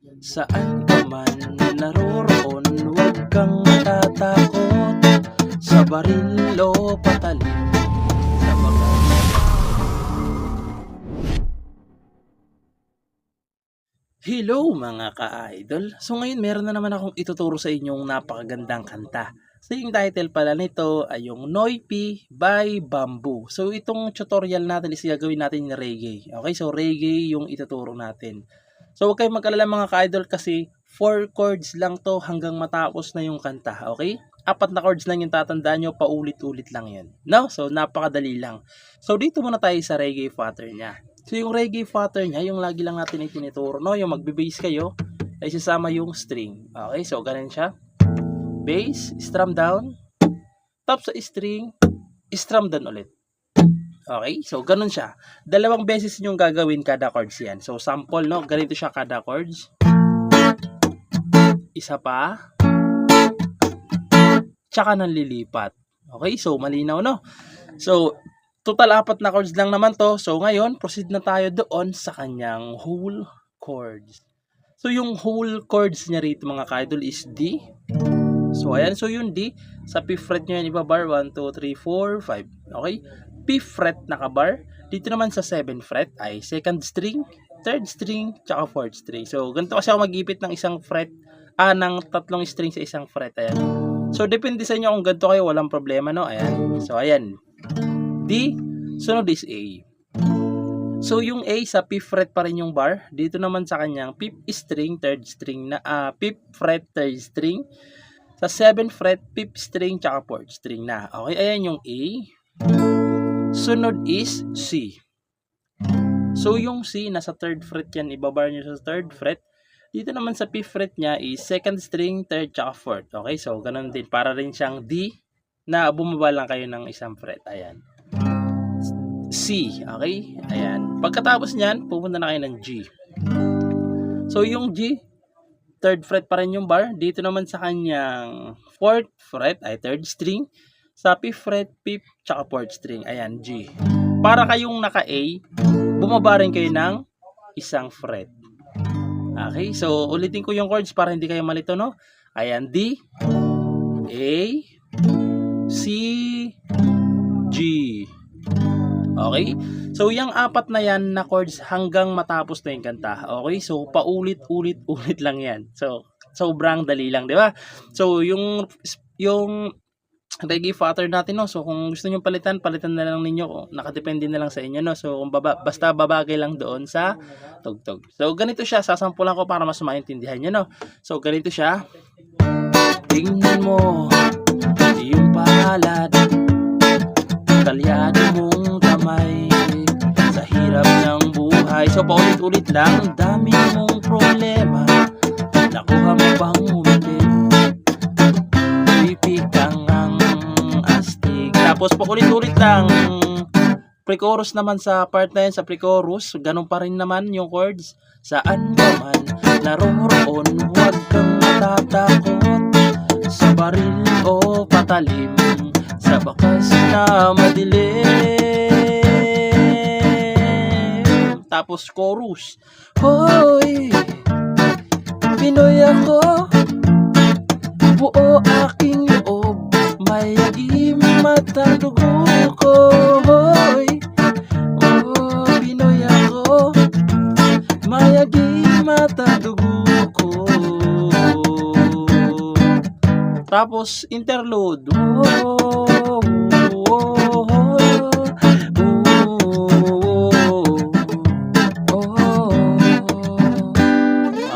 Saan ka man naroroon, huwag kang matatakot sa baril o patalim sa bakas. Hello mga ka-idol! So ngayon meron na naman akong ituturo sa inyong napakagandang kanta. So yung title pala nito ay yung Noypi by Bamboo. So itong tutorial natin is gagawin natin yung reggae. Okay, so reggae yung ituturo natin. So huwag kayong mag-alala mga ka-idol kasi 4 chords lang to hanggang matapos na yung kanta. Okay? 4 na chords lang yung tatandaan nyo, paulit-ulit lang yun. No? So napakadali lang. So dito muna tayo sa reggae pattern niya. So yung reggae pattern niya, yung lagi lang natin itinuturo, no? Yung magbe-bass kayo, ay sasama yung string. Okay, so ganun siya. Bass, strum down, top sa string, strum down ulit. Okay, so ganun siya. 2 beses yung gagawin kada chords yan. So sample, no? Ganito siya kada chords. Isa pa. Tsaka nang lilipat. Okay, so malinaw, no? So total 4 na chords lang naman to. So ngayon, proceed na tayo doon sa kanyang whole chords. So yung whole chords niya rito mga ka-idol is D. So ayan, so yung D, sa 5th fret niya yan ibabar, 1, 2, 3, 4, 5. Okay? 5th fret nakabar. Dito naman sa 7th fret ay 2nd string, 3rd string, tsaka 4th string. So ganito kasi ako mag-ipit ng isang fret, ng 3 string sa isang fret. Ayan. So depende sa inyo kung ganito kayo, walang problema, no? Ayan. So ayan. D, sunod is A. So yung A sa 5th fret pa rin yung bar. Dito naman sa kanyang 5th string, 3rd string na 5th fret, 3rd string. Sa 7th fret, 5th string, tsaka 4th string na. Okay, ayan yung A. Sunod is C. So yung C, nasa 3rd fret yan, ibabar nyo sa 3rd fret. Dito naman sa 5th fret niya is 2nd string, 3rd, tsaka 4th. Okay, so ganun din. Para rin siyang D na bumaba lang kayo ng isang fret. Ayan. C, okay? Ayan. Pagkatapos niyan, pupunta na kayo ng G. So yung G, 3rd fret pa rin yung bar. Dito naman sa kanyang 4th fret, ay 3rd string. Sa 5th fret, 5th, tsaka 4th string. Ayan, G. Para kayong naka-A, bumaba rin kayo ng isang fret. Okay, so ulitin ko yung chords para hindi kayo malito, no? Ayan, D, A, C, G. Okay? So, yung 4 na yan na chords hanggang matapos na yung kanta. Okay? So, paulit-ulit-ulit lang yan. So, sobrang dali lang, di ba? So, yung reggae pattern natin, no? So, kung gusto nyo palitan na lang ninyo. Nakadepende na lang sa inyo, no? So, kung basta babagay lang doon sa tugtog. So, ganito siya. Sasampulan ko para mas maintindihan nyo, no? So, ganito siya. Tingnan mo yung palad, kalyado mong kamay sa hirap ng buhay. So paulit-ulit lang, dami mong problema, nakuha mo bang umipin, pipig kang ang astig. Tapos paulit-ulit lang, pre-chorus naman sa part na yan, sa pre-chorus, ganun pa rin naman yung chords. Saan ka man naroroon, huwag kang matatakot sa baril o patalim sa bakas na madilim. Tapos chorus. Hoy, Pinoy ako, buo aking loob, mayagim matang dugo ko. Hoy, oh, Pinoy ako, mayagim matang dugo ko. Tapos interlude.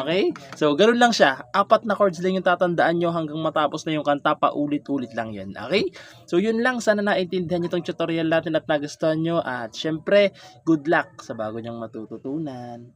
Okay? So, ganun lang siya. 4 na chords lang yung tatandaan nyo hanggang matapos na yung kanta. Paulit-ulit lang yun. Okay? So, yun lang. Sana naintindihan nyo itong tutorial natin at nagustuhan nyo. At syempre, good luck sa bago nyong matututunan.